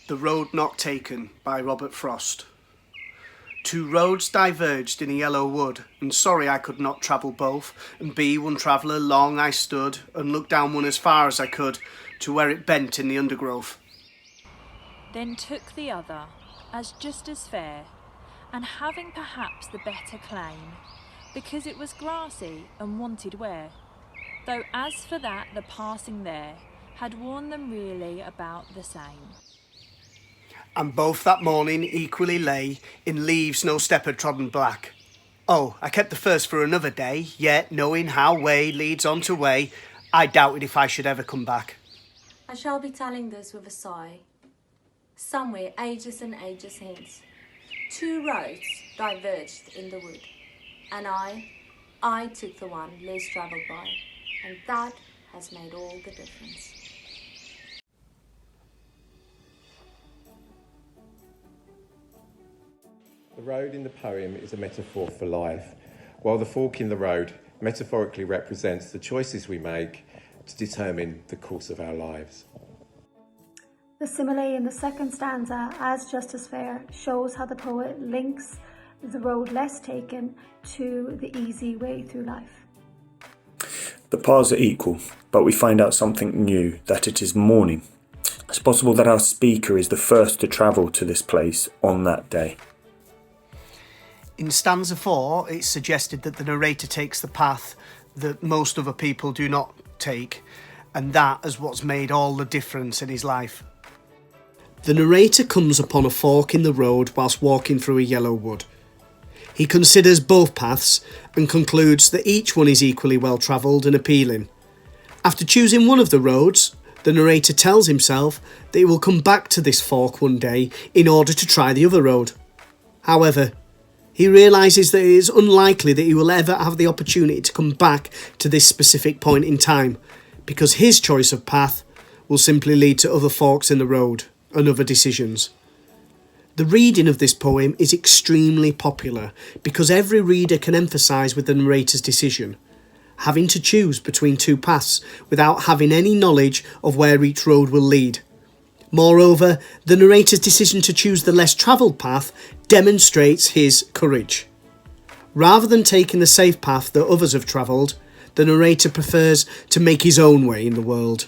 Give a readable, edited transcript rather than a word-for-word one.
The Road Not Taken by Robert Frost. Two roads diverged in a yellow wood, and sorry I could not travel both, and be one traveller long I stood, and looked down one as far as I could, to where it bent in the undergrowth. Then took the other, as just as fair, and having perhaps the better claim, because it was grassy and wanted wear, though as for that the passing there had worn them really about the same. And both that morning equally lay in leaves no step had trodden black. Oh, I kept the first for another day, yet knowing how way leads on to way, I doubted if I should ever come back. I shall be telling this with a sigh. Somewhere, ages and ages hence, two roads diverged in the wood, and I took the one less travelled by, and that has made all the difference. The road in the poem is a metaphor for life, while the fork in the road metaphorically represents the choices we make to determine the course of our lives. The simile in the second stanza, as just as fair, shows how the poet links the road less taken to the easy way through life. The paths are equal, but we find out something new, that it is morning. It's possible that our speaker is the first to travel to this place on that day. In stanza 4, it's suggested that the narrator takes the path that most other people do not take, and that is what's made all the difference in his life. The narrator comes upon a fork in the road whilst walking through a yellow wood. He considers both paths and concludes that each one is equally well travelled and appealing. After choosing one of the roads, the narrator tells himself that he will come back to this fork one day in order to try the other road. However, he realises that it is unlikely that he will ever have the opportunity to come back to this specific point in time, because his choice of path will simply lead to other forks in the road and other decisions. The reading of this poem is extremely popular because every reader can empathise with the narrator's decision, having to choose between two paths without having any knowledge of where each road will lead. Moreover, the narrator's decision to choose the less travelled path demonstrates his courage. Rather than taking the safe path that others have travelled, the narrator prefers to make his own way in the world.